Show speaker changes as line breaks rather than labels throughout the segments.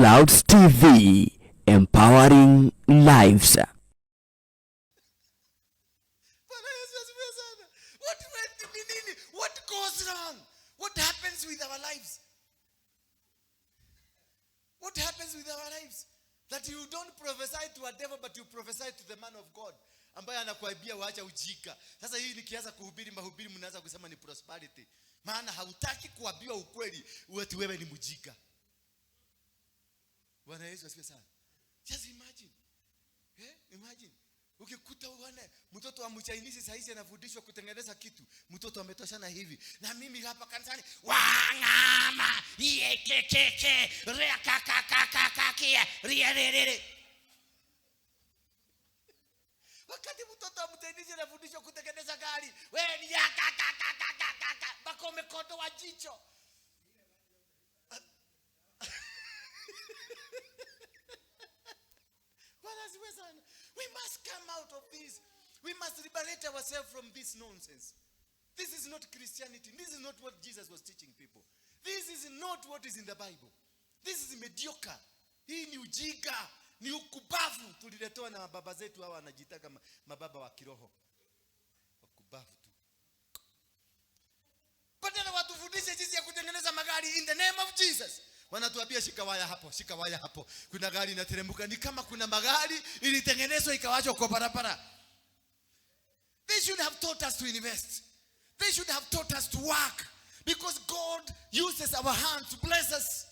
Clouds TV, empowering lives.
What goes wrong? What happens with our lives? What happens with our lives? That you don't prophesy to a devil, but you prophesy to the man of God, ambaye anakuambia waacha ujika. Sasa hii nikianza kuhubiri mahubiri mnaanza kusema ni prosperity. Maana hautaki kuambiwa ukweli eti wewe ni mjika. Bwana Yesu asifiwe sana. Just imagine. Imagine. Ukikuta uone mtoto wa mchainisi saizi anafundishwa kutengeneza kitu, mtoto ametoshana hivi. Na mimi hapa kanisani wangama yekekeke rekakakakakia riarere. Wakati mtoto wa mchainisi anafundishwa kutengeneza gari, wewe ni yakakakakaka bako umekodo wa jicho. We must come out of this. We must liberate ourselves from this nonsense. This is not Christianity. This is not what Jesus was teaching people. This is not what is in the Bible. This is mediocre. Hii ni ujinga, ni ukubavu tuliletewa na baba zetu hawa wanajitaka mababa wa kiroho. Ukubavu tu. Badala watufundishe jinsi ya kutengeneza magari in the name of Jesus. Wanatuambia shika waya hapo. Kuna gari inateremka, ni kama kuna magari ilitengenezwa ikawachwa kwa barabara. They should have taught us to invest. They should have taught us to work, because God uses our hands to bless us.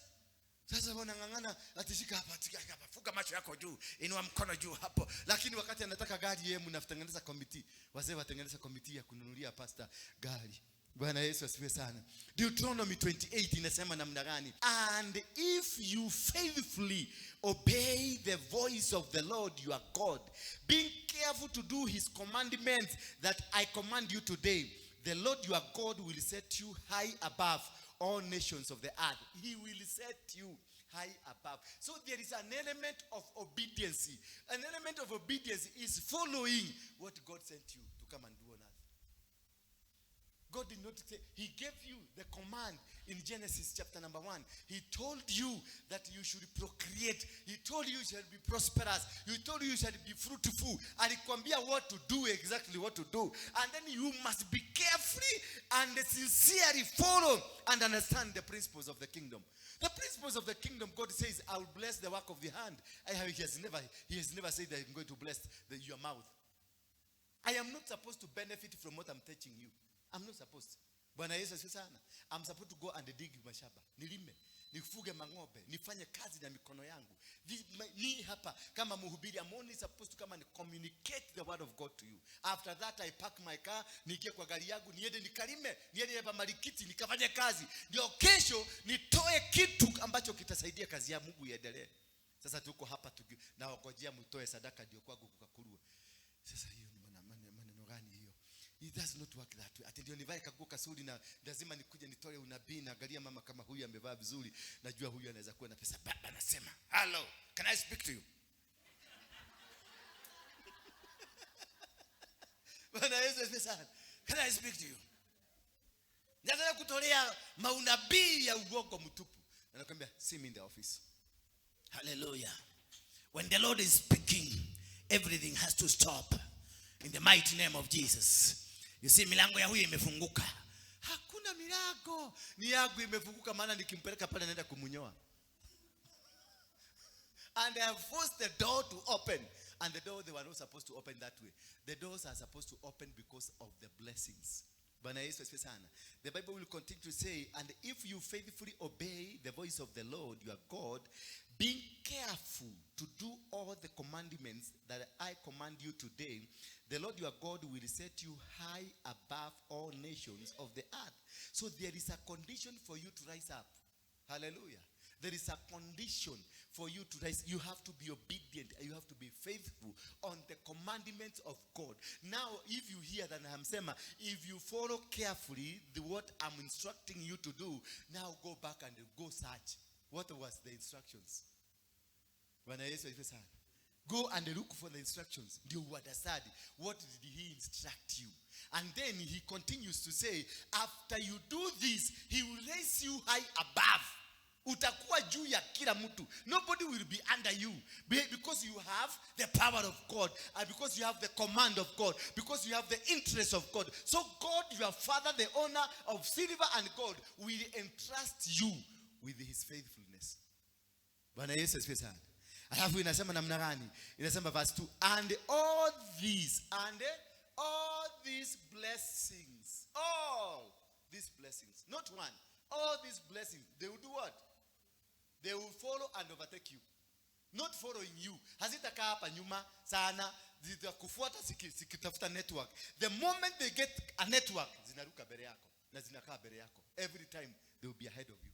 Sasa wanangangana atishika hapa, fuga macho yako juu, inua mkono juu hapo. Lakini wakati anataka gari yeye mnatengeneza committee. Wazee watengeneza committee ya kununulia pastor gari. Bwana Yesu asifiwe sana. Deuteronomy 28 inasema namna gani? And if you faithfully obey the voice of the Lord your God, being careful to do his commandments that I command you today, the Lord your God will set you high above all nations of the earth. He will set you high above. So there is an element of obedience. An element of obedience is following what God sent you to come and do on earth. God did not say, he gave you the command in Genesis chapter number 1. He told you that you should procreate. He told you shall be prosperous. He told you shall be fruitful. Alikwambia what to do, exactly what to do. And then you must be carefully and sincerely follow and understand the principles of the kingdom. The principles of the kingdom, God says, I will bless the work of the hand. He has never said that I'm going to bless your mouth. I am not supposed to benefit from what I'm teaching you. I'm not supposed. Bwana Yesu asifiwe sana. I'm supposed to go and dig mashamba. Nilime, nifuge mang'ombe, nifanye kazi na mikono yangu. Ni hapa kama mhubiri, I'm only supposed to come and communicate the word of God to you. After that I pack my car, niingie kwa gari yangu, niende nikalime, niende hapa Marikiti nikafanye kazi. Ndio kesho nitoe kitu ambacho kitasaidia kazi ya Mungu iendelee. Sasa tuko hapa na wakojea mtoe sadaka ndio kwangu kukakurua. Sasa hiyo ni maneno gani hiyo? It does not work that way. Ati ndio nivae kaguo kasuri na lazima nikuje nitoe unabii na angalia mama kama huyu amevaa vizuri, najua huyu anaweza kuwa na pesa. Baba anasema, "Hello, can I speak to you?" Bwana Yesu asifiwe sana. Can I speak to you? Nataka kutolea maunabii ya uongo mtupu. Anakuambia, "See me in the office." Hallelujah. When the Lord is speaking, everything has to stop in the mighty name of Jesus. You see, milango ya huyu imefunguka. Hakuna milango. Ni yangu imefunguka, maana nikimpeleka pale naenda kumunyoa. And they have forced the door to open. And the door they were not supposed to open that way. The doors are supposed to open because of the blessings. Bwana Yesu asifiwe sana. The Bible will continue to say, and if you faithfully obey the voice of the Lord your God, being careful to do all the commandments that I command you today, the Lord your God will set you high above all nations of the earth. So there is a condition for you to rise up. Hallelujah. There is a condition for you to rise. You have to be obedient. You have to be faithful on the commandments of God. Now, if you hear that I'm saying, if you follow carefully what I'm instructing you to do, now go back and go search. What was the instructions? Bwana Yesu asifiwe sana. Go and look for the instructions. Ndio understand. What did he instruct you? And then he continues to say, after you do this, he will raise you high above. Utakuwa juu ya kila mtu. Nobody will be under you. Because you have the power of God. And because you have the command of God. Because you have the interest of God. So God, your Father, the owner of silver and gold, will entrust you with his faithfulness. Bwana Yesu asifiwe sana. Alafu inasema namna gani? Inasema verse 2. And all these blessings. All these blessings. Not one. All these blessings. They will do what? They will follow and overtake you. Not following you. Hazitakaa hapa nyuma sana. Zitakufuata zikitafuta network. The moment they get a network, zinaruka mbele yako na zinakaa mbele yako. Every time they will be ahead of you.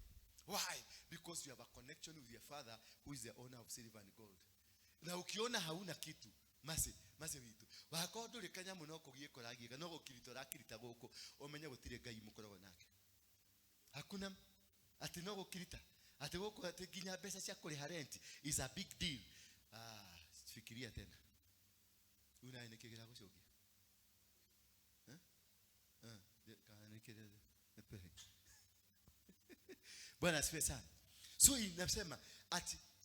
Why? Because you have a connection with your Father who is the owner of silver and gold. Na ukiona hauna kitu, mase witu. Wakondo lekanya muno kogie koragiga no gukirito rakirita goko omenya gutire Ngai mukorogo nake. Hakuna ati no gukirita. Ati goko ati ginya pesa cia kuriha rent is a big deal. Fikiria tena. Unaenekegera gucokia. Kaanekegera. Bwana asifiwe sana. So inasema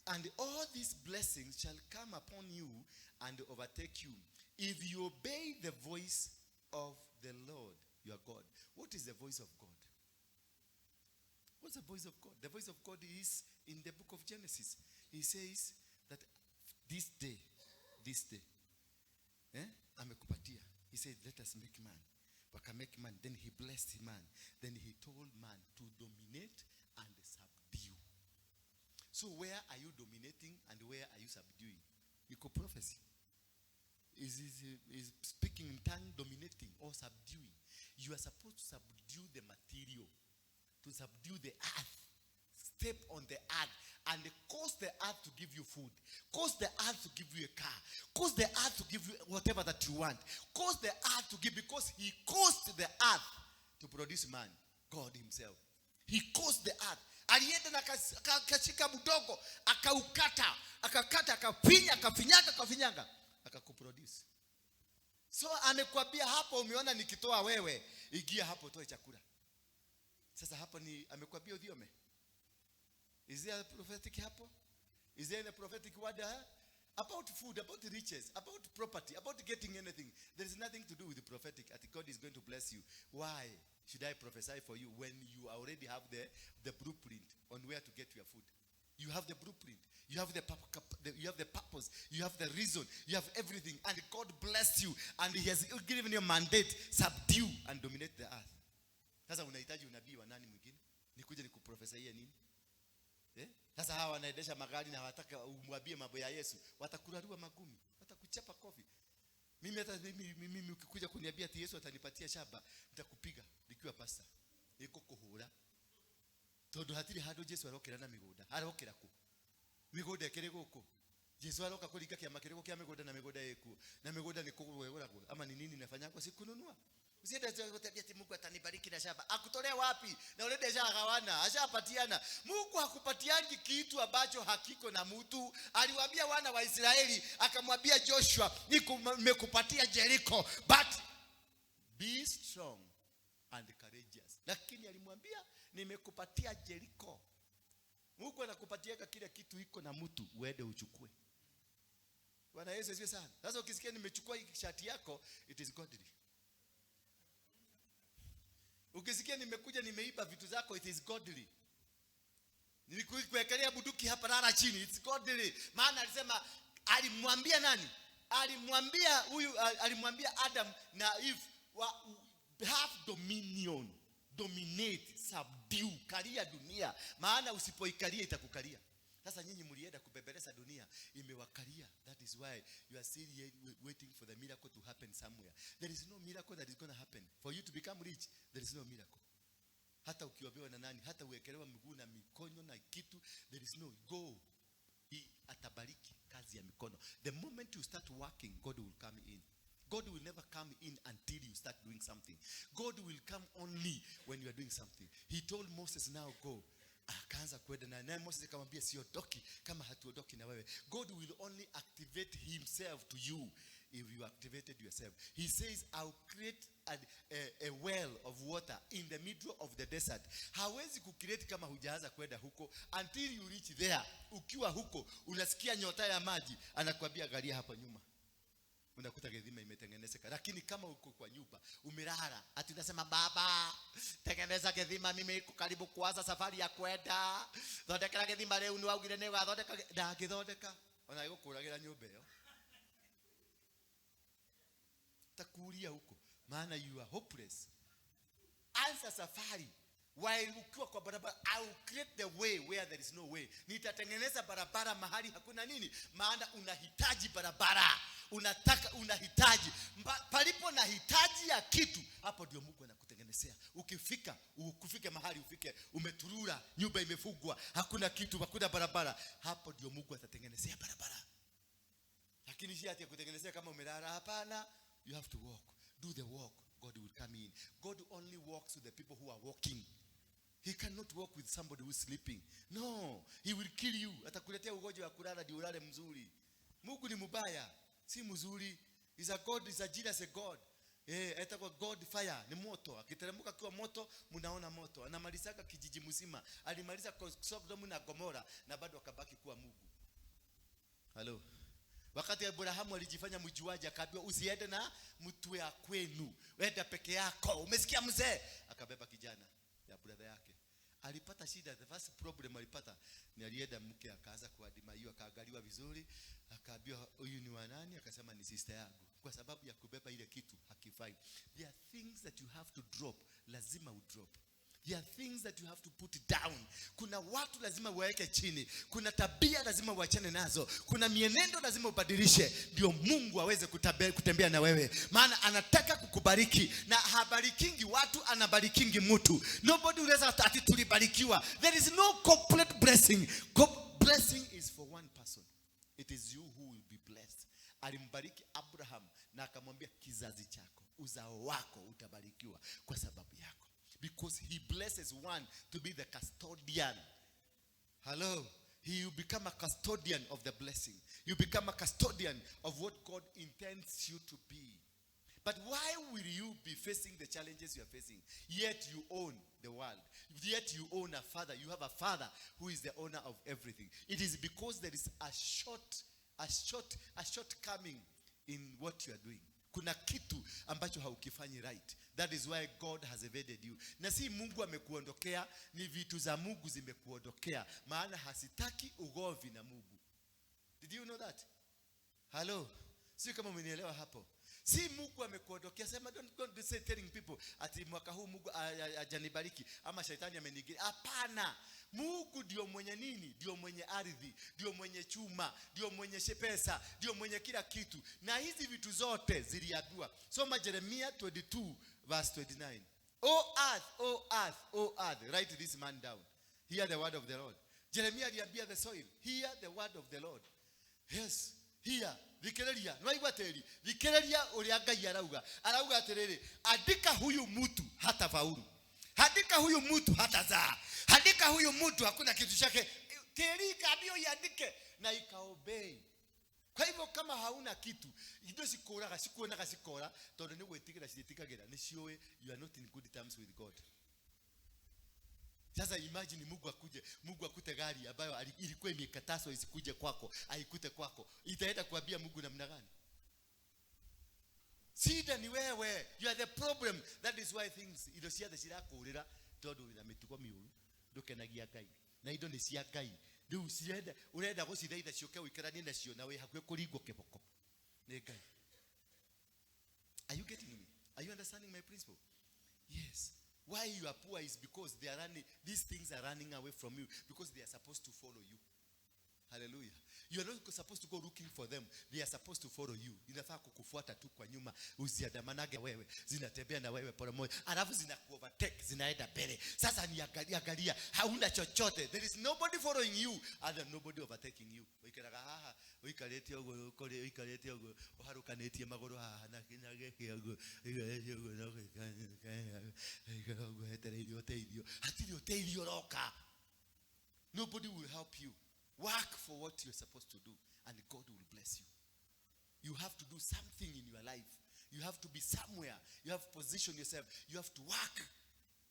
and all these blessings shall come upon you and overtake you if you obey the voice of the Lord your God. What is the voice of God? What's the voice of God? The voice of God is in the book of Genesis. He says that this day, amekupatia. He said, let us make man. Wakamake man. Then he blessed man. Then he told man to dominate and subdue. So where are you dominating and where are you subduing? Equal prophecy. Is speaking in tongue, dominating or subduing. You are supposed to subdue the material, to subdue the earth. Step on the earth and cause the earth to give you food. Cause the earth to give you a car. Cause the earth to give you whatever that you want. Cause the earth to give, because he caused the earth to produce man, God himself. He caused the earth. Alienda na kashika mdogo, akaukata, akafinyaga, akakuproduce. So amekwambia hapo umeona nikitoa wewe, ingia hapo toe chakula. Sasa hapo ni amekwambia udhiome. Is there a prophetic hapo? Is there a prophetic word about food, about riches, about property, about getting anything? There is nothing to do with the prophetic. I think God is going to bless you. Why should I prophesy for you when you already have the blueprint on where to get your food? You have the blueprint. You have the purpose. You have the reason. You have everything. And God blessed you. And he has given you a mandate. Subdue and dominate the earth. Sasa unahitaji unabii wa nani mwingine? Nikuje nikuprofesaie nini? Sasa hawa wanaendesha magari na wataka umwambie mambo ya Yesu, watakurarua magumi, watakuchapa kofi. Mimi ukikuja kuniambia ati Yesu atanipatia shamba, nitakupiga nikiwa pastor. Iko kuhura. Todo hatiri hado Yesu arokera na migoda. Arokera ku. Migoda kere goko. Yesu aroka kulika kia makerego kia migoda na migoda yeku. Na migoda ni kuweura ku. Ama ni nini nafanya kwa sikununua? Usiende kutabia ati Mungu atanibariki na shamba. Akutolea wapi? Na ule deja gawana, ashapatiana. Mungu hakupatiangi kitu ambacho hakiko na mtu. Aliwaambia wana wa Israeli, akamwambia Joshua, nimekupatia Jericho, but be strong and courageous. Lakini alimwambia nimekupatia Jericho. Mungu anakupatia kile kitu iko na mtu, uende uchukue. Bwana Yesu asifiwe sana. Sasa ukisikia nimechukua hii shati yako, it is godly. Ukisikia nimekuja nimeiba vitu zako, it is godly. Nilikuwekelea bunduki hapa lala chini, it's godly. Maana alisema, alimwambia nani? Alimwambia Adam na Eve, have dominion, dominate, subdue, kalia dunia. Maana usipoikalia itakukalia. Sasa nyinyi mlienda kubebeleza dunia, imewakalia. That is why you are still waiting for the miracle to happen somewhere. There is no miracle that is going to happen. For you to become rich, there is no miracle. Hata ukiwabewa na nani, hata uwekelewa miguu na mikono na kitu, there is no go. Atabariki kazi ya mikono. The moment you start working, God will come in. God will never come in until you start doing something. God will come only when you are doing something. He told Moses, now go. Akaanza kwenda na Moses akamwambia siodoki kama hatuodoki na wewe. God will only activate himself to you if you activated yourself. He says, I'll create a well of water in the middle of the desert. Hawezi kucreate kama hujaanza kwenda huko. Until you reach there, ukiwa huko, unasikia nyota ya maji, anakuambia angalia hapa nyuma. Unakuta gethima imetengenezeka. Lakini kama uko kwa nyumba, umelala, ati unasema baba, tengeneza gethima, mimi iko karibu kuanza safari ya kwenda. Thondeka gethima leo ni waugire ni gathondeka, ndagithondeka. Ona igukuragira nyumba iyo. Takuria huko, maana you are hopeless. Anza safari. While ukiwa kwa barabara, I will create the way where there is no way. Nitatengeneza barabara mahali hakuna nini? Maana unahitaji barabara. Unahitaji. Palipo na hitaji ya kitu, hapo ndio Mungu anakutengenezea. Ukifike mahali ufike umeturura, nyumba imefungwa, hakuna kitu, hakuna barabara, hapo ndio Mungu atatengenezea barabara. Lakini si ati kutengenezea kama umelala, hapana. You have to walk. Do the walk. God will come in. God only walks with the people who are walking. He cannot walk with somebody who is sleeping. No, he will kill you. Atakuletea ugonjwa wa kulala ndio ulale mzuri. Mungu ni mubaya, si mzuri. Is a God, is a jealous God. Atakuwa God fire, ni moto. Akiteremka kwa moto, mnaona moto. Anamalizaka kijiji mzima. Alimaliza Sodom na Gomora na bado akabaki kuwa Mungu. Hello. Wakati Abrahamu alijifanya mjuaji, akaambiwa usiende na mtu ya kwenu, wenda peke yako. Umesikia mzee? Akabeba kijana ya brother yake. Alipata shida. The first problem alipata ni alienda mke akaanza kuadima hiyo, akaangaliwa vizuri, akaambiwa huyu ni wa nani? Akasema ni sister yangu. Kwa sababu ya kubeba ile kitu hakifai. There are things that you have to drop, lazima udrop. There are things that you have to put down. Kuna watu lazima waeke chini. Kuna tabia lazima uachane nazo. Kuna mienendo lazima ubadilishe ndio Mungu aweze kutembea na wewe. Maana anataka kukubariki, na habarikingi watu, anabarikingi mtu. Nobody unaweza ati tulibarikiwa. There is no complete blessing. Blessing is for one person. It is you who will be blessed. Alimbariki Abraham na akamwambia kizazi chako, uzao wako utabarikiwa kwa sababu yako. Because he blesses one to be the custodian. Hello. You become a custodian of the blessing. You become a custodian of what God intends you to be. But why will you be facing the challenges you are facing? Yet you own the world. Yet you own a father. You have a father who is the owner of everything. It is because there is a shortcoming in what you are doing. Kuna kitu ambacho haukifanyi right. That is why God has evaded you. Na si Mungu amekuondokea, ni vitu za Mungu zimekuondokea. Maana hasitaki ugomvi na Mungu. Did you know that? Hello. Si kama umenielewa hapo. Si Mungu amekuondokea. Sema don't say telling people ati mwaka huu Mungu ajanibariki ama shetani amenigiria. Hapana. Mungu ndio mwenye nini? Ndio mwenye ardhi, ndio mwenye chuma, ndio mwenye pesa, ndio mwenye kila kitu. Na hizi vitu zote ziliambiwa. Soma Jeremiah 22 verse 29. O earth, O earth, O earth, write this man down. Hear the word of the Lord. Jeremiah aliambia the soil, hear the word of the Lord. Yes, hear. Thikiriria, nwaigua teri. Thikiriria uria Ngai arauga. Arauga atiriri, andika huyu mtu hata faulu. Andika huyu mtu hata zaa. Andika huyu mtu hakuna kitu chake. Teri kabio iandike na ikaobey. Kwa hivyo kama hauna kitu, indo sikuonaga sikora, tondu ni gwetikira citikagera ni cioe you are not in good terms with God. Sasa imagine Mungu akute gari ambayo ilikuwa imekatazwa isikuje kwako, aikute kwako. Itaenda kuambia Mungu namna gani? Sida ni wewe. You are the problem. That is why things indo ciathe cirakurira tondu wina mitugo miuru ndukenagia Ngai. Na indo ni cia Ngai. Ndu urenda gucithaitha cioke wikaranie nacio na we hakwe kuringwo kiboko. Ni Ngai. Are you getting me? Are you understanding my principle? Yes. Why you are poor is because these things are running away from you because they are supposed to follow you. Hallelujah. You are not supposed to go looking for them. They are supposed to follow you. Inafaa kukufuata tu kwa nyuma, usiadamanage wewe. Zinatembea na wewe pole moja. Alafu zinakuovertake, zinaenda mbele. Sasa ni angalia, hauna chochote. There is nobody following you and nobody overtaking you. Wikaraga haha, wikarete ogo, wikarete ogo, oharukanetie magoro haha na kinageke ogo. Ogo hetererio teithio. Hatirio teithio roka. Nobody will help you. Work for what you're supposed to do and God will bless you. You have to do something in your life. You have to be somewhere. You have to position yourself. You have to work.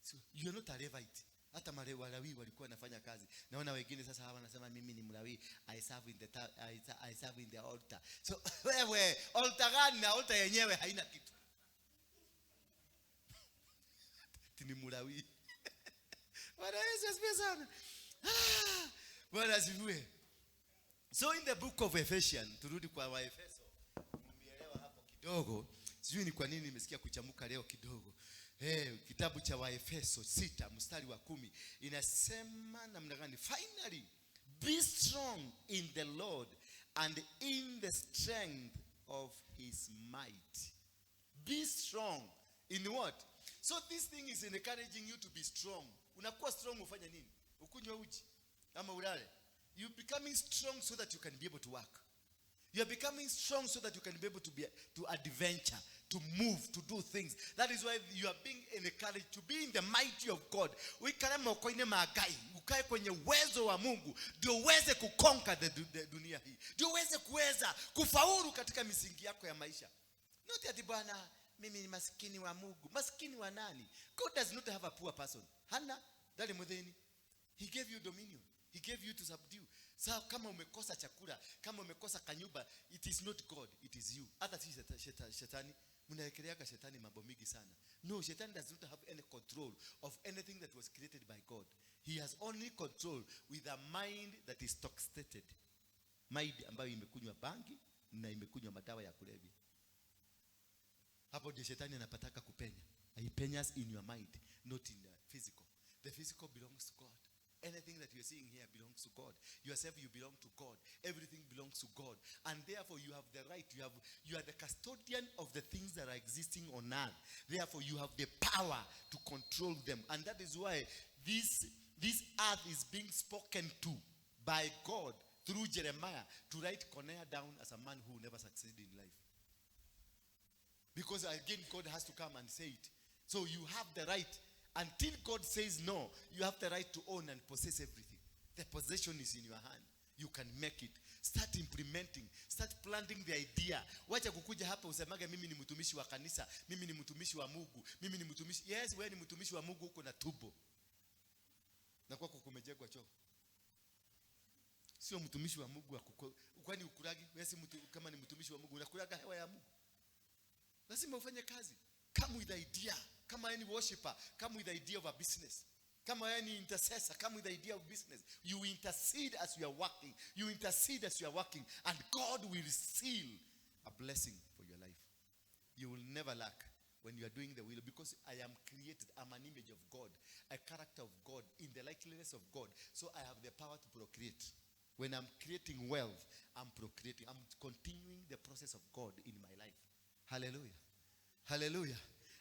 So you're not a Levite. Hata Walawi walikuwa wanafanya kazi. Naona wengine sasa hawa wanasema mimi ni Mlawi. I serve in the altar. So wewe altar gani na altar yenyewe haina kitu. Ni Mlawi. Bwana Yesu asifiwe sana. Bwana asifiwe. So in the book of Ephesians, turudi kwa Waefeso. Mmeelewa hapo kidogo. Sijui ni kwa nini nimesikia kuchamuka leo kidogo. Kitabu cha Waefeso 6 mstari wa 10 inasema namna gani? Finally, be strong in the Lord and in the strength of his might. Be strong in what? So this thing is encouraging you to be strong. Unakuwa strong ufanya nini? Ukunywa uji ama ulale? You becoming strong so that you can be able to work. You are becoming strong so that you can be able to adventure, to move, to do things. That is why you are being encouraged to be in the mighty of God. Ukae kwenye uwezo wa Mungu ndio uweze kuconquer the dunia hii. Ndio uweze kuweza kufaulu katika misingi yako ya maisha. Not ati bwana mimi ni maskini wa Mungu. Maskini wa nani? God does not have a poor person. Hana dali mudheni. He gave you dominion. He gave you to subdue. So kama umekosa chakula, kama umekosa kanyumba, it is not God, it is you. Hata si shetani, mnaekeleaka shetani mambo mingi sana. No, shetani does not have any control of anything that was created by God. He has only control with a mind that is toxicated. Mind ambayo imekunywa bangi na imekunywa madawa ya kulevya. Hapo ndio shetani anapataka kupenya. He penyas in your mind, not in the physical. The physical belongs to God. Anything that you are seeing here belongs to God. Yourself, you belong to God. Everything belongs to God. And therefore, you have the right. You are the custodian of the things that are existing on earth. Therefore, you have the power to control them. And that is why this earth is being spoken to by God through Jeremiah to write Connor down as a man who never succeeded in life. Because again, God has to come and say it. So you have the right. Until God says no, you have the right to own and possess everything. The possession is in your hand. You can make it. Start implementing. Start planting the idea. Wacha kukuja hapa usemage mimi ni mtumishi wa kanisa, mimi ni mtumishi wa Mungu, mimi ni mtumishi. Yes, wewe ni mtumishi wa Mungu uko na tubo. Na kwako kumejengwa choo. Sio mtumishi wa Mungu kwani ukuragi? Wewe si mtu kama ni mtumishi wa Mungu unakulaga hewa ya Mungu. Lazima ufanye kazi. Come with the idea. Come any worshiper, come with the idea of a business. Come any intercessor, come with the idea of business. You intercede as you are working. You intercede as you are working. And God will seal a blessing for your life. You will never lack when you are doing the will. Because I am created. I'm an image of God. A character of God. In the likeness of God. So I have the power to procreate. When I'm creating wealth, I'm procreating. I'm continuing the process of God in my life. Hallelujah. Hallelujah.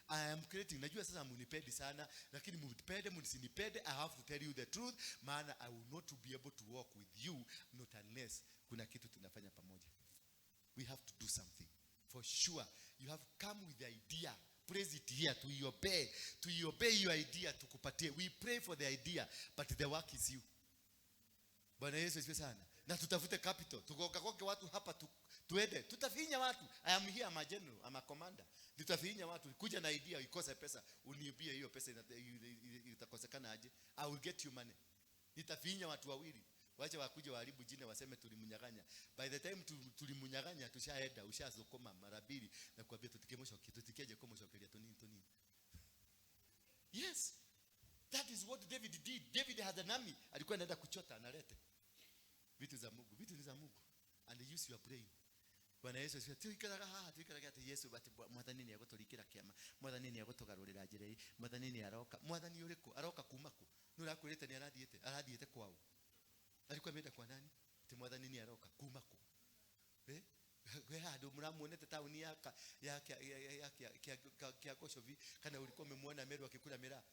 I am creating. Najua sasa munipende sana, lakini munipende, msinipende, I have to tell you the truth. Maana I will not be able to walk with you not unless kuna kitu tunafanya pamoja. We have to do something. For sure, you have come with the idea. Praise it here to obey your idea tukupatie. We pray for the idea, but the work is you. Bwana Yesu asifiwe sana. Na tutafute capital. Tukoke watu hapa tuende. Tutafinya watu. I am here, I'm a general, I'm a commander. Tutafinya watu. Kuja na idea ukose pesa, uniibie hiyo pesa itakosekana aje? I will get you money. Nitafinya watu wawili. Wacha wakuje waharibu jina waseme tulimunyaganya. By the time tulimunyaganya tushaenda, ushazokoma mara mbili na kuambia tutikemosho kitutikeje kama shokelia tonini. Yes. That is what David did. David had an army. Alikuwa anaenda kuchota analete. Vitu za Mungu. And they use your brain. Bwana Yesu asifiwe. Tuikaraga ati Yesu bati mwathani ni agotorikira kiama. Mwathani ni agotogarurira njirei. Mwathani ni aroka. Mwathani uriko aroka kumako. Nurakwirite ni arathiete kwao. Alikuwa ameenda kwa nani? Ati mwathani ni aroka kumako. Gwe hado muramuonete tauni ya kia Goshovi kana ulikuwa umemuona Meru akikula miraa.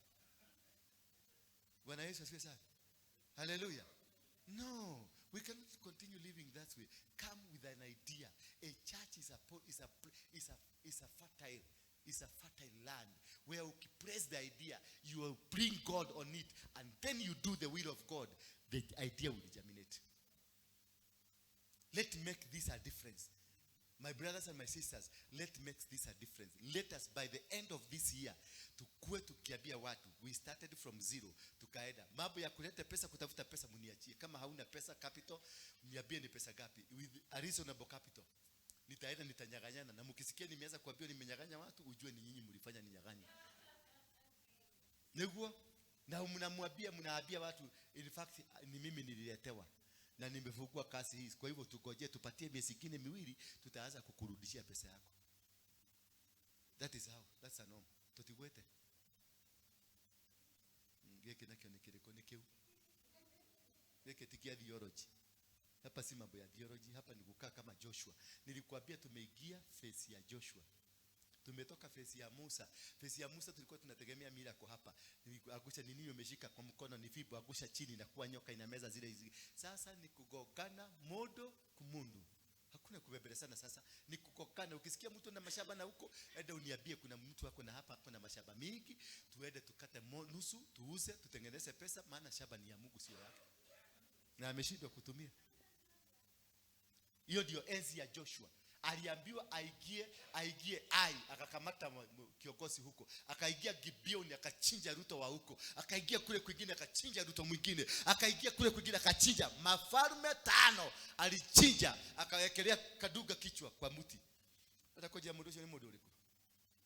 Bwana Yesu asifiwe sana. Hallelujah. No, we cannot continue living that way. Come with an idea. A church is a fertile land where you praise the idea, you will bring God on it, and then you do the will of God. The idea will germinate. Let's make this a difference. My brothers and my sisters, let's make this a difference. Let us, by the end of this year, tukue tukiambia watu, we started from zero, tukaenda. Mambo ya kuleta pesa, kutafuta pesa muniachie. Kama hauna pesa capital, niambie ni pesa gapi. With a reasonable capital. Nitaenda nitanyaganyana. Na mkisikia nimeanza kuambia nimenyaganya watu, ujue ni nyinyi mlifanya ninyaganye. Neguo, na mnaambia watu, in fact, ni mimi nililetewa. Na nimefungua kasi hii. Kwa hivyo tugoje tupatie miezi ingine miwili tutaanza kukurudishia pesa yako. That is how. That's a norm. Tutigwete. Ngeke nakyo nikireko nikiu. Ngeke tikia theology. Hapa si mambo ya theology, hapa ni kukaa kama Joshua. Nilikuambia tumeingia phase ya Joshua. Tumetoka phase ya Musa. Phase ya Musa tulikuwa tunategemea miracle hapa. Agusha nini umeshika kwa mkono ni fibo, agusha chini na kuwa nyoka inameza zile hizi. Sasa ni kugogana modo kumundu. Hakuna kubebelezana sasa, ni kukokana. Ukisikia mtu na mashamba na huko, enda uniambie kuna mtu wako na hapa kuna mashamba mingi, tuende tukate nusu, tuuze, tutengeneze pesa, maana shamba ni ya Mungu sio yake. Na ameshindwa kutumia. Hiyo ndio enzi ya Joshua. Aliambiwa aigie akakamata kiongozi huko, akaingia Gibeoni akachinja Ruto wa huko, akaingia kule kwingine akachinja Ruto mwingine, akaingia kule kwingine akachinja mafalme 5 alichinja, akawekelea kaduga kichwa kwa mti. Atakoje mdosho ni modoriko.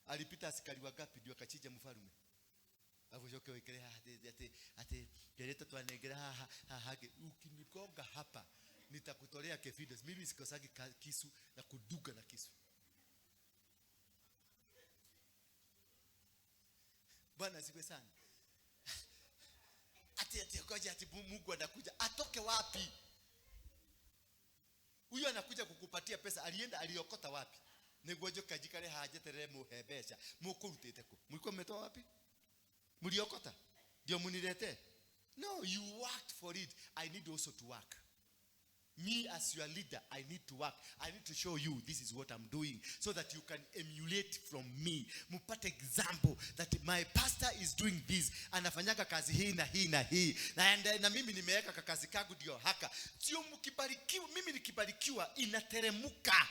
Alipita askari wangapi ndio akachinja mfalme? Avoshoke wekelea ate geleta tuanegera ukinigonga hapa nitakutolea kefides. Mimi sikosagi kisu na kuduga na kisu. Bwana asifiwe sana. Ati ngoja ati Mungu anakuja. Atoke wapi? Huyo anakuja kukupatia pesa. Alienda aliokota wapi? Negojo kajikale hajetere muhebesha. Mukurutete ko. Mlikuwa mmetoa wapi? Mliokota. Ndio munilete. No, you worked for it. I need also to work. Me as your leader, I need to work. I need to show you this is what I'm doing so that you can emulate from me. Mupate example that my pastor is doing this. Anafanyaka kazi hii na hii na hii. Na mimi nimeweka kazi kangu ndio haka. Sio mkibarikiwa, mimi nikibarikiwa inateremuka.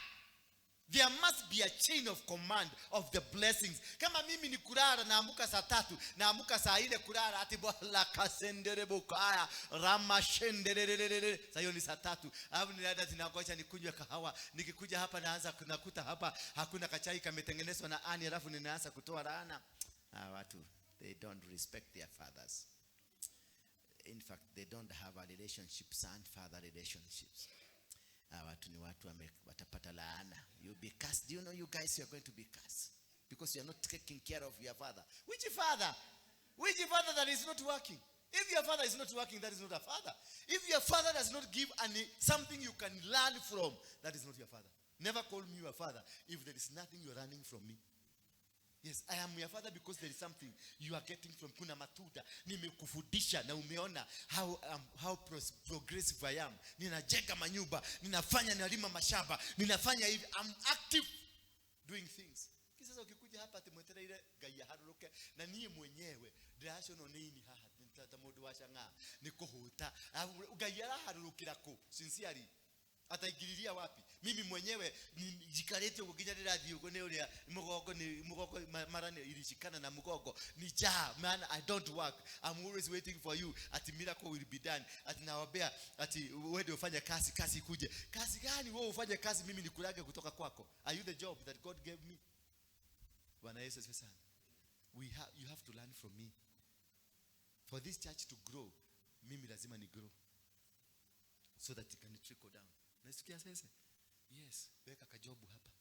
There must be a chain of command of the blessings. Kama mimi ni kulala naamka saa 3, naamka saa 4 kulala ati bwana kasendere bukaya ramashenderere. Sasa hiyo ni saa 3. Alafu nilienda tinangoja nikunywe kahawa. Nikikuja hapa naanza kunakuta hapa hakuna kachai kametengenezwa na ani, alafu ninaanza kutoa laana. Watu they don't respect their fathers. In fact, they don't have a relationship, son father relationships. Watu ni watu watapata laana. You'll be cursed. Do you know you guys you are going to be cursed because you are not taking care of your father? Which father? Which father that is not working? If your father is not working, that is not a father. If your father does not give something you can learn from, that is not your father. Never call me your father if there is nothing you are learning from me. Yes, I am your father because there is something you are getting from kuna matuda. Nimekufundisha na umeona how progressive I am. Ninajenga manyumba, ninafanya nalima mashamba, ninafanya hivi. I'm active doing things. Kisasa ukikuja hapa timwetera ile gaya haruruke na niye mwenyewe reaction nini haha nitamodo washanga nikuhuta gaya harurukira ko sincerely ataigiriria wapi? Mimi mwenyewe jikarete ukinyarira thiugo ne uria mugogo marane ilishikana na mugogo ni jaa. Man, I don't work. I'm always waiting for you. Ati miracle will be done. Ati naombea ati wewe ndio ufanye kazi kuje. Kazi gani wewe ufanye kazi mimi nikulage kutoka kwako? Are you the job that God gave me? Bwana Yesu asifiwe sana. You have to learn from me. For this church to grow, mimi lazima ni grow so that it can trickle down. Nasikia sasa? Yes, weka kajobu hapa.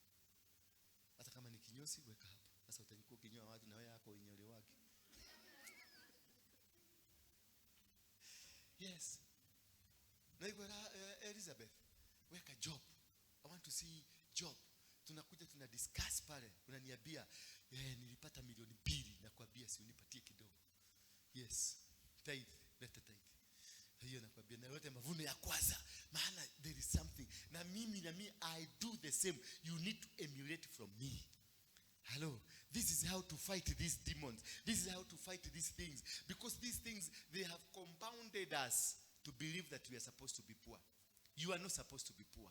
Hata kama ni kinyosi weka hapa. Sasa utanikuwa kinyoa watu na wewe yako unyole wake. Yes. Na Elizabeth, weka job. I want to see job. Tunakuja tuna discuss pale. Unaniambia nilipata milioni 2 na kuambia si unipatie kidogo. Yes. Tithe, leta tithe. Hiyo nakwambia na yote mavuno ya kwanza, maana there is something. Na mimi I do the same. You need to emulate from me. Hello, this is how to fight these demons. This is how to fight these things, because these things, they have compounded us to believe that we are supposed to be poor. You are not supposed to be poor.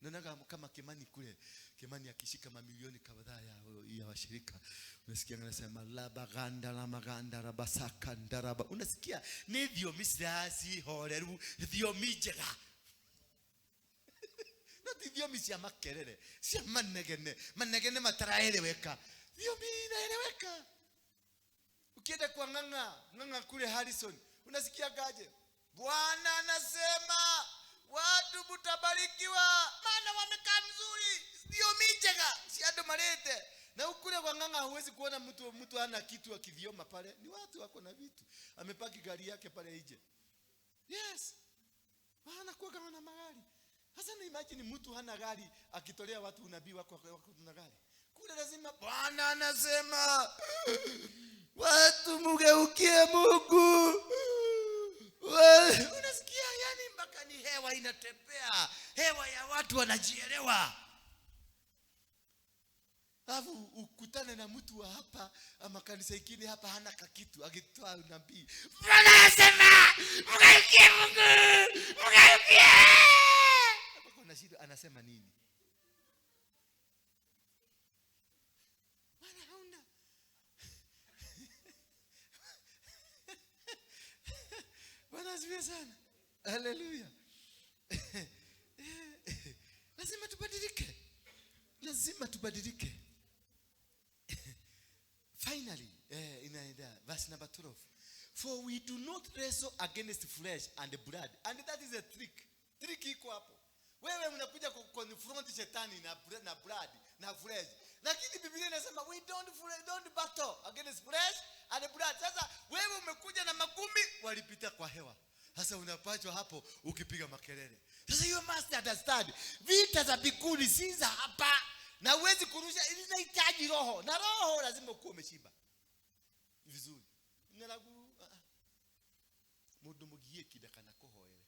Naona kama Kimani kule, Kimani akishika mamilioni kadhaa ya washirika, unasikia anasema laba ganda la maganda rabasaka ndaraba. Unasikia nivyo misasi horeru thio mijega. Ndio misi ya makelele, si manegene mataraeleweka. Thio minaeleweka. Ukienda kwa nganga kule Harrison, unasikia gaje? Bwana anasema watu mutabarikiwa maana wamekaa mzuri. Ndio mijega, si ado malete. Na ukule kwa nganga huwezi kuona mtu ana kitu akidhioma pale. Ni watu wako na vitu. Amepaki gari yake pale nje. Yes. Maana kwa kama na magari. Sasa na imagine mtu hana gari akitolea watu unabii wako na gari. Kule lazima Bwana anasema watu mugeukie Mungu. Unasikia yani mpaka ni hewa inatembea. Hewa ya watu wanajielewa. Alafu ukutane na mtu wa hapa ama kanisa ingine hapa hana kakitu akitoa unabii. Bwana anasema mugeukie Mungu. Mugeukie. Hapa kuna shida anasema nini? Bwana hauna. Bwana asifiwe sana. Haleluya. Lazima tubadilike. Lazima tubadilike. Finally, in verse number 12. For we do not wrestle against flesh and blood. And that is a trick. Trick iko hapo. Wewe unakuja kuconfront shetani na blood na flesh. Lakini Biblia inasema we don't battle against flesh and blood. Sasa wewe umekuja na magumi walipita kwa hewa. Sasa unapachwa hapo ukipiga makelele. Sasa you must understand. Vita za bikuli si za hapa. Na uwezi kurusha inahitaji roho. Na roho lazima ukuwe umeshiba. Vizuri. Nelagu mundu mugiye kidakana kohoere.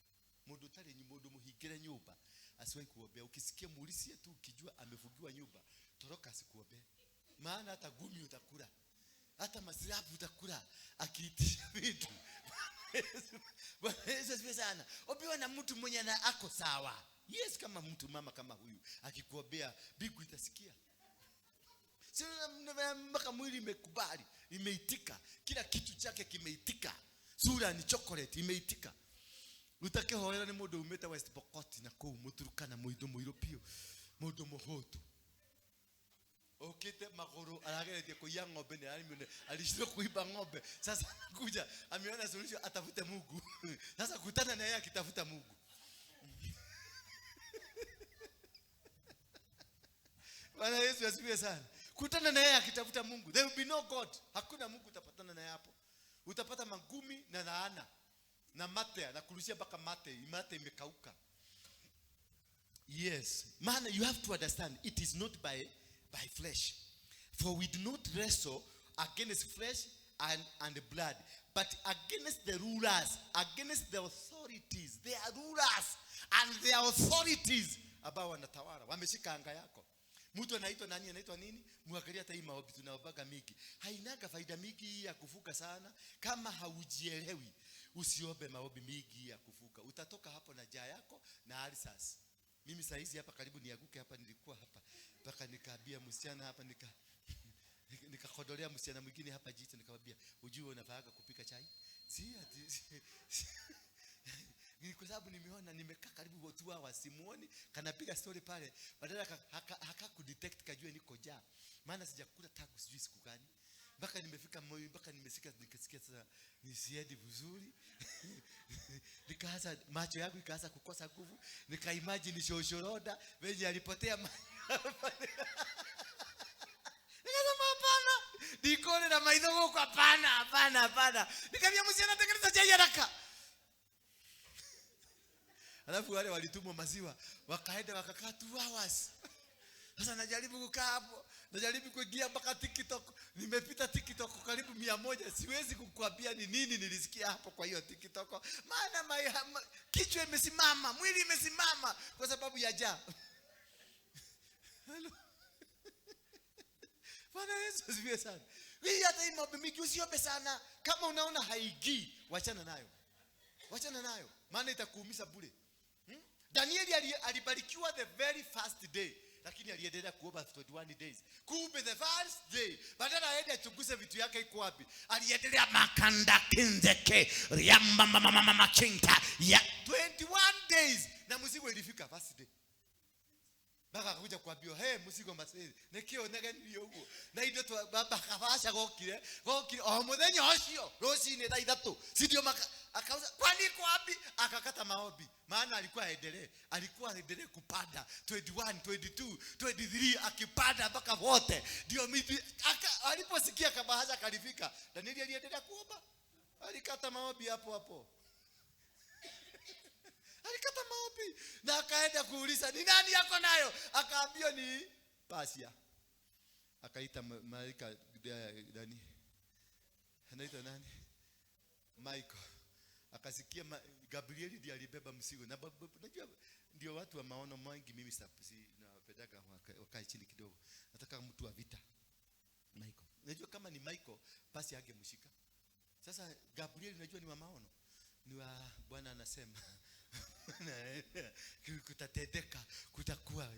Mundu tare ni mundu muhigire nyumba. Asiwahi kuombea. Ukisikia mulisi tu ukijua amefugiwa nyumba, toroka asikuombea. Maana hata gumi utakula. Hata masirabu utakula akiitisha vitu. Bwana Yesu asifiwe sana. Obiwa na mtu mwenye ako sawa. Yes, kama mtu mama kama huyu akikuombea bigu itasikia. Sio mpaka mwili imekubali, imeitika, kila kitu chake kimeitika. Sura ni chocolate imeitika. Utake hoera ni mundu umeta West Pokot na kou muturukana muido muiropio. Mundu muhoto. Okete magoro alageretie kuia ng'ombe ni alishindwa kuiba ng'ombe. Sasa kuja ameona solution atafute Mungu. Sasa kutana na yeye akitafuta Mungu. Bwana Yesu asifiwe sana. Kutana na yeye akitafuta Mungu. There will be no God. Hakuna Mungu utapatana naye hapo. Utapata magumi na laana na mate na kurushia mpaka mate imekauka. Yes, man, you have to understand it is not by flesh. For we do not wrestle against flesh and blood, but against the rulers, against the authorities. They are rulers and their authorities ambao wanatawala. Wameshika anga yako. Mtu anaitwa nani, anaitwa nini? Muangalia hata hii maombi tunaobaga mingi. Hainaga faida mingi ya kufuka sana kama haujielewi. Usiombe maombi mingi ya kufuka. Utatoka hapo na jaa yako na alisas. Mimi saa hizi hapa karibu nianguke hapa, nilikuwa hapa. Mpaka nikaambia msichana hapa nikakodolea msichana mwingine hapa jicho, nikamwambia ujue unafaaga kupika chai? Ni kwa sababu nimeona nimekaa karibu 2 hours simuoni kanapiga story pale, badala haka kudetect kajue niko jaa. Maana sijakula tangu sijui siku gani. Mpaka nimefika moyo, mpaka nikasikia sasa nisiedi vizuri. Nikaanza macho yangu ikaanza kukosa nguvu, nikaimagine shoshoroda venye alipotea. Nikasema hapana, nikone na maidhogo kwa hapana. Nikamwambia msichana tengeneza chai haraka. Alafu wale walitumwa maziwa, wakaenda wakakaa 2 hours. Sasa najaribu kukaa hapo, najaribu kuingia mpaka TikTok. Nimepita TikTok karibu 100. Siwezi kukuambia ni nini nilisikia hapo kwa hiyo TikTok. Maana kichwa imesimama, mwili imesimama kwa sababu ya jaa. Hello. Bwana Yesu asifiwe sana. Hii hata hii mambo mingi usiombe sana. Kama unaona haigii, wachana nayo. Maana itakuumiza bure. Danieli alibarikiwa the very first day, lakini aliendelea kuomba 21 days. Kumbe the first day, badala aende achunguze vitu yake iko wapi, aliendelea makanda kinzeke riamba mama kinta ya 21 days, na mzigo ilifika first day. Baka akakuja kuambiwa, mzigo masezi nekio negani yogo na indo tu baba kavasha gokire muthenya ucio rucine thaa 3 sidio akauza kwani iko wapi? Akakata maombi, maana alikuwa aendelee kupanda 21 22 23 akipanda mpaka wote. Ndio mimi aliposikia kabahasha kalifika, Danieli aliendelea kuomba, alikata maombi hapo. Alikata maombi na akaenda kuuliza ni nani yako nayo, akaambiwa ni Pasia. Akaita malaika nani, anaitwa nani, Michael. Akasikia Gabrieli ndiye alibeba mzigo, na unajua ndio watu wa maono mengi. Mimi napendaka wakae chini kidogo, nataka mtu wa vita. Michael, unajua kama ni Michael basi angemshika. Sasa Gabrieli unajua ni wa maono, ni wa Bwana anasema kutatendeka, kutakuwa.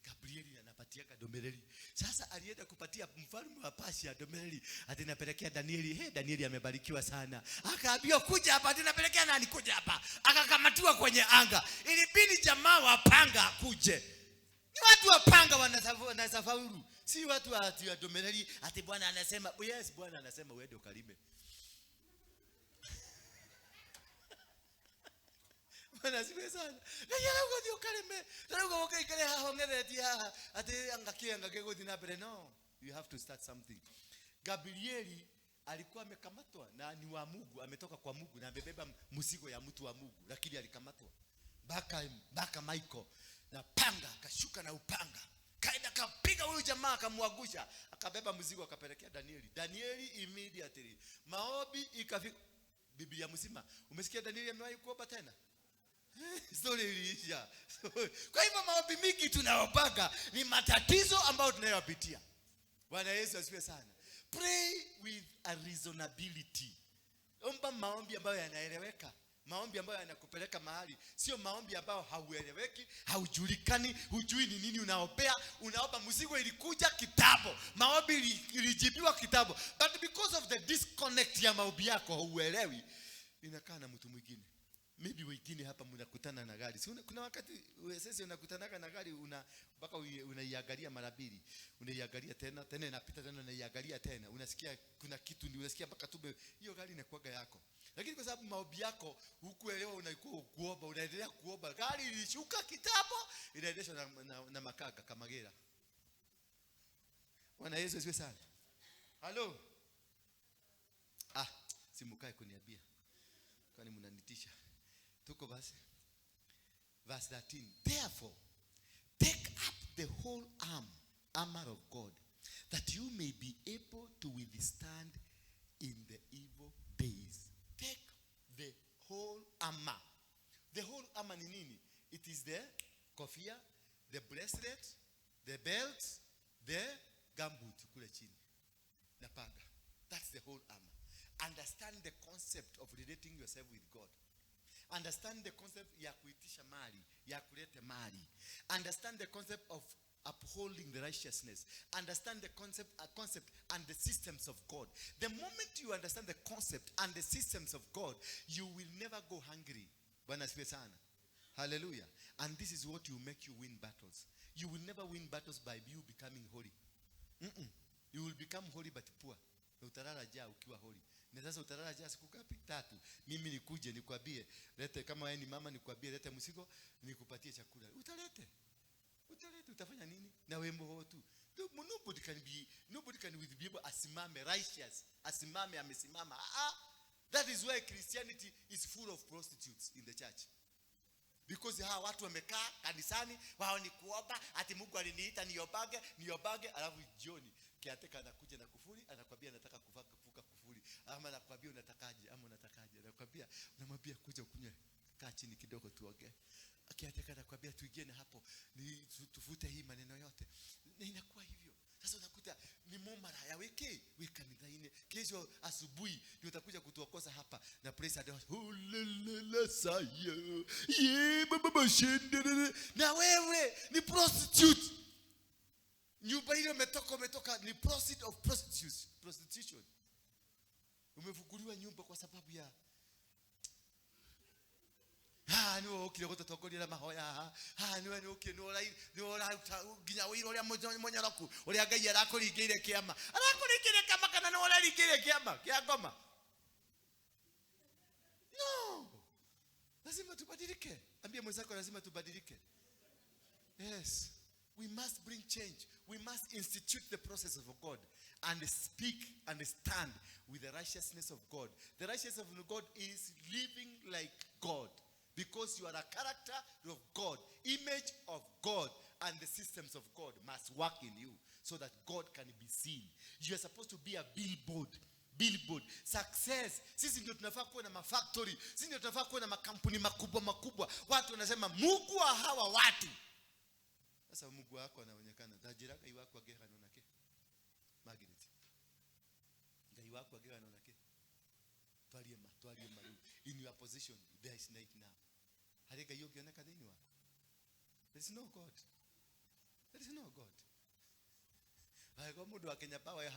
Gabrieli anapatiaka domeleli. Sasa alienda kupatia mfalme wa Persia domeleli, atinapelekea Danieli. Danieli amebarikiwa sana. Akaambiwa kuja hapa, atinapelekea nani? Kuja hapa. Akakamatiwa kwenye anga. Ilibidi jamaa wa panga kuje. Ni watu wa panga wanasafauru, si watu wa domeleli. Ati Bwana anasema, yes Bwana anasema uende ukalime. Bwana siwe sana. Nayarago dio kaleme. Nayarago kale hongere dia ate angake godi na bere. No, you have to start something. Gabrieli alikuwa amekamatwa na ni wa Mungu, ametoka kwa Mungu na amebeba mzigo ya mtu wa Mungu, lakini alikamatwa. Baka Michael na panga, akashuka na upanga. Kaenda kapiga huyu jamaa, akamwagusha, akabeba mzigo akapelekea Danieli. Danieli immediately maombi ikafika. Biblia mzima umesikia Danieli amewahi kuomba tena? Story iliisha. Kwa hivyo maombi mingi tunayopaga ni matatizo ambayo tunayopitia. Bwana Yesu asifiwe sana. Pray with a reasonability. Omba maombi ambayo yanaeleweka, maombi ambayo yanakupeleka mahali, sio maombi ambayo haueleweki, haujulikani, hujui ni nini unaombea. Unaomba mzigo ilikuja kitabo, maombi ilijibiwa kitabo, but because of the disconnect ya maombi yako hauelewi, inakaa na mtu mwingine. Maybe wengine hapa mnakutana na gari. Kuna wakati sasa unakutana na gari mpaka unaiangalia mara mbili. Unaiangalia tena inapita tena, unaiangalia tena. Unasikia kuna kitu unasikia mpaka tumbe hiyo gari inakuaga yako. Lakini kwa sababu maombi yako hukuelewa, unaikuwa kuomba, unaendelea kuomba. Gari ilishuka kitabo, inaendeshwa na makaga kama gera. Bwana Yesu asifiwe sana. Halo. Simukae kuniambia. Kwani mnanitisha. Tuko basi. Verse 13. Therefore, take up the whole armor of God, that you may be able to withstand in the evil days. Take the whole armor. The whole armor ni nini? It is the kofia, the bracelet, the belt, the gumboot kule chini na panga. That's the whole armor. Understand the concept of relating yourself with God. Understand the concept ya kuitisha mali, ya kulete mali. Understand the concept of upholding the righteousness. Understand the concept and the systems of God. The moment you understand the concept and the systems of God, you will never go hungry. Bwana asifiwe sana. Hallelujah. And this is what will make you win battles. You will never win battles by you becoming holy. You will become holy but poor. Utalala njaa ukiwa holy. Na sasa utalala njaa siku ngapi? 3. Mimi nikuje nikwambie, lete kama wewe ni mama nikwambie lete mzigo, nikupatie chakula. Utalete, utafanya nini? Na wewe mho tu. Nobody can with people asimame righteous. Asimame amesimama. That is why Christianity is full of prostitutes in the church. Because hawa watu wamekaa kanisani, wao ni kuomba, ati Mungu aliniita niobage, alafu jioni kiateka anakuja na kufuri, anakuambia nataka kuvuka kufuri. Ama anakuambia unatakaje, anakuambia unamwambia kuja kunywe, kaa chini kidogo tuongee. Kiateka anakuambia tuingie na hapo, ni tufute hii maneno yote. Na inakuwa hivyo. Sasa unakuta ni momara ya weka midhaine. Kesho asubuhi ndio utakuja kutuokoza hapa na praise and hallelujah sayo. Baba shende. Na wewe ni prostitute. Nyumba ile umetoka ni prostitute of prostitution. Umefukuliwa nyumba kwa sababu ya no okire gototokorira mahoya no okire no ora ginya wiro ria monyoroku uria Ngai arakuringeire kiama kana no ora ringeire kiama kia ngoma. No, lazima tubadilike. Ambie mwenzako lazima tubadilike. Yes, we must bring change. We must institute the process of God and speak and stand with the righteousness of God. The righteousness of God is living like God. Because you are a character of God, image of God, and the systems of God must work in you so that God can be seen. You are supposed to be a billboard. Success. Sisi ndio tunafaa kuwa na mafactory. Sisi ndio tunafaa kuwa na makampuni makubwa. Watu wanasema Mungu wa hawa watu. Sasa Mungu wako anaonekana. Tajira Ngai wako agehano nake. Margaret. Ngai wako agehano nake. Twalie maru. In your position, there is night now. Harega hiyo kioneka nini wako? There is no God. Haiko mundu wa Kenya Power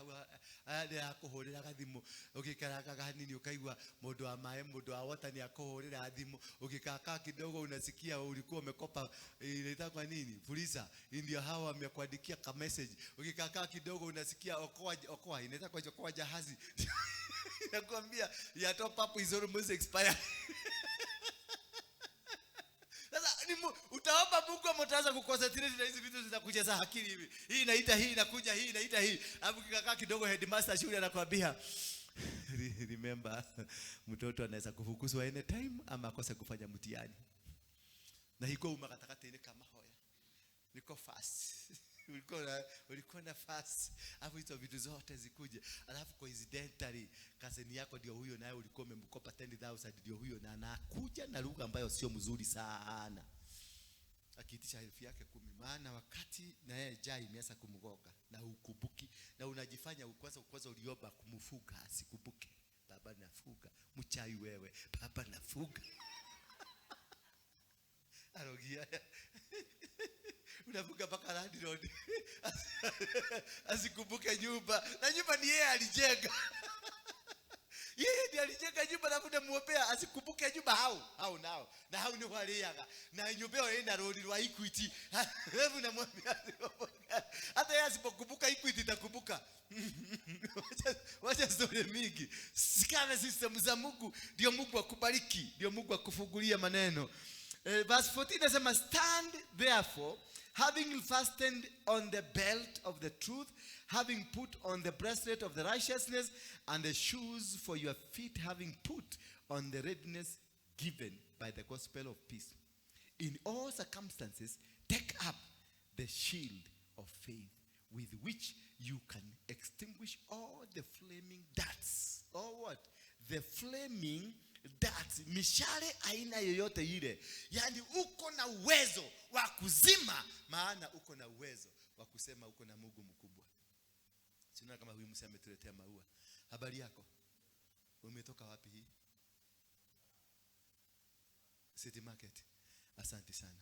ya kuhurira gathimo ukikaraga hanini ukaigwa mundu wa mae mundu wa water ni akuhurira thimo ukikaka kidogo unasikia ulikuwa umekopa inaitwa kwa nini polisa ndio hawa wamekuandikia ka message ukikaka kidogo unasikia okoa inaitwa kwa okoa jahazi nakwambia ya top up is almost expired. Utaomba Mungu mtaanza kuconcentrate na hizi vitu zinakujaza akili hivi. Hii inaita hii inakuja hii inaita hii. Alafu kikakaa kidogo headmaster shule anakuambia remember mtoto anaweza kufukuzwa anytime ama akose kufanya mtihani. Na hiko umakatakata ile kama hoya. Niko fast. Ulikuwa na fast. Alafu hizo vitu zote zikuje. Alafu coincidentally kazeni yako ndio huyo naye ulikuwa umemkopa 10,000 ndio huyo na anakuja na lugha ambayo sio mzuri sana. Akiitisha elfu yake 10 maana wakati na yeye jai imeanza kumgoga na ukubuki na unajifanya kwanza uliomba kumfuga asikubuke. Baba nafuga mchai wewe baba nafuga. Arogia unafuga paka land road asikumbuke nyumba na nyumba ni yeye alijenga. Yeye ndiye alijenga nyumba na kuda muopea asikumbuke nyumba hao nao na hao ni waliaga na nyumba yao ina road wa Equity. Hebu namwambia hata yeye asipokumbuka Equity itakumbuka. Wacha story mingi. Sikana system za Mungu ndio Mungu akubariki, ndio Mungu akufungulia maneno. Verse 14 nasema stand therefore having fastened on the belt of the truth, having put on the breastplate of the righteousness, and the shoes for your feet, having put on the readiness given by the gospel of peace. In all circumstances, take up the shield of faith, with which you can extinguish all the flaming darts. Or what? The flaming darts. Mishale aina yoyote ile. Yani uko na uwezo wa kuzima, maana uko na uwezo wa kusema uko na Mungu mkubwa. Sina kama huyu msema ametuletea maua. Habari yako? Umetoka wapi hii? City Market. Asante sana.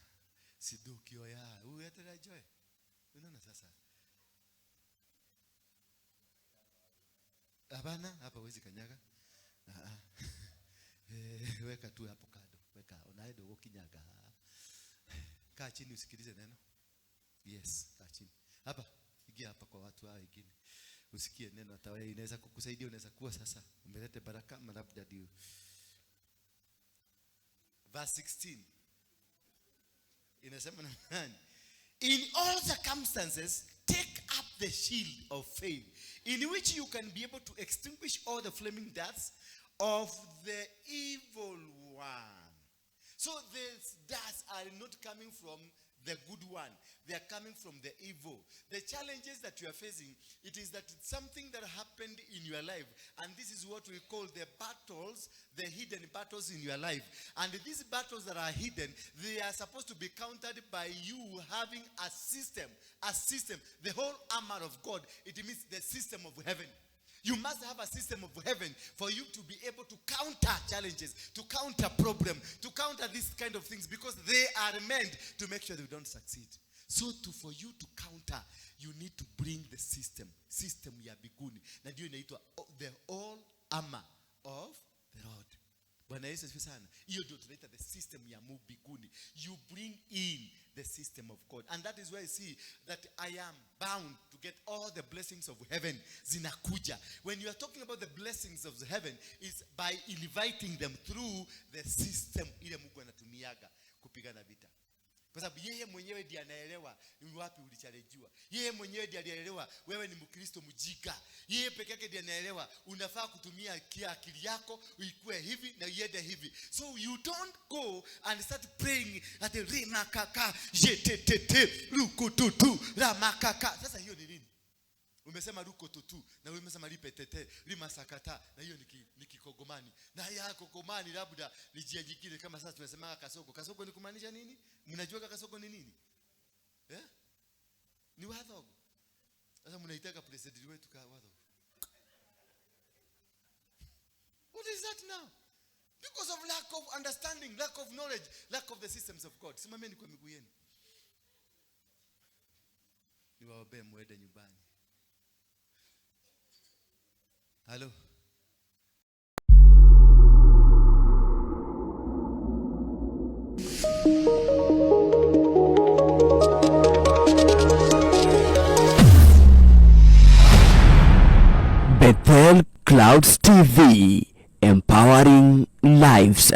Sidukio ya. Uyatarajoe. Unaona sasa? Hapana, hapa huwezi kanyaga. Weka tu hapo kado. Weka, unaenda ukinyaga. Kaa chini usikilize neno. Yes, kaa chini. Hapa, ingia hapa kwa watu hao wengine. Usikie neno hata wewe inaweza kukusaidia, unaweza kuwa sasa umeleta baraka labda ndio. Verse 16. Inasema nani? In all circumstances, take up the shield of faith, in which you can be able to extinguish all the flaming darts of the evil one. So these darts are not coming from the good one. They are coming from the evil. The challenges that you are facing, it is that it's something that happened in your life. And this is what we call the battles, the hidden battles in your life. And these battles that are hidden, they are supposed to be countered by you having a system. The whole armor of God, it means the system of heaven. You must have a system of heaven for you to be able to counter challenges, to counter problems, to counter these kind of things, because they are meant to make sure that we don't succeed. So for you to counter, you need to bring the system ya biguni. Na ndio inaitwa the all armor of the Lord. Bwana Yesu asifiwe sana. Hiyo ndio tunaita the system ya biguni. You bring in the system of God. And that is why I see that I am bound to get all the blessings of heaven zinakuja. When you are talking about the blessings of heaven, it's by inviting them through the system ile Mungu anatumiaga kupigana vita. Kwa sababu yeye mwenyewe ndiye anaelewa ni wapi ulichalejiwa. Yeye mwenyewe ndiye anaelewa wewe ni Mkristo mjinga. Yeye peke yake ndiye anaelewa unafaa kutumia akili yako uikue hivi na iende hivi. So you don't go and start praying at the remakaka jetete rukututu ramakaka. Sasa hiyo ni nini? Umesema ruko tutu na umesema lipetete limasakata na hiyo ni kikogomani. Na ya kogomani labda ni jia jingine kama sasa tunasema kasoko. Kasoko ni kumaanisha nini? Mnajua kasoko ni nini? Ni wadhogo. Sasa mnaitaka president wetu ka wadhogo. What is that now? Because of lack of understanding, lack of knowledge, lack of the systems of God. Simameni kwa miguu yenu. Niwaombe muende nyumbani. Hello.
Bethel Clouds TV, empowering lives.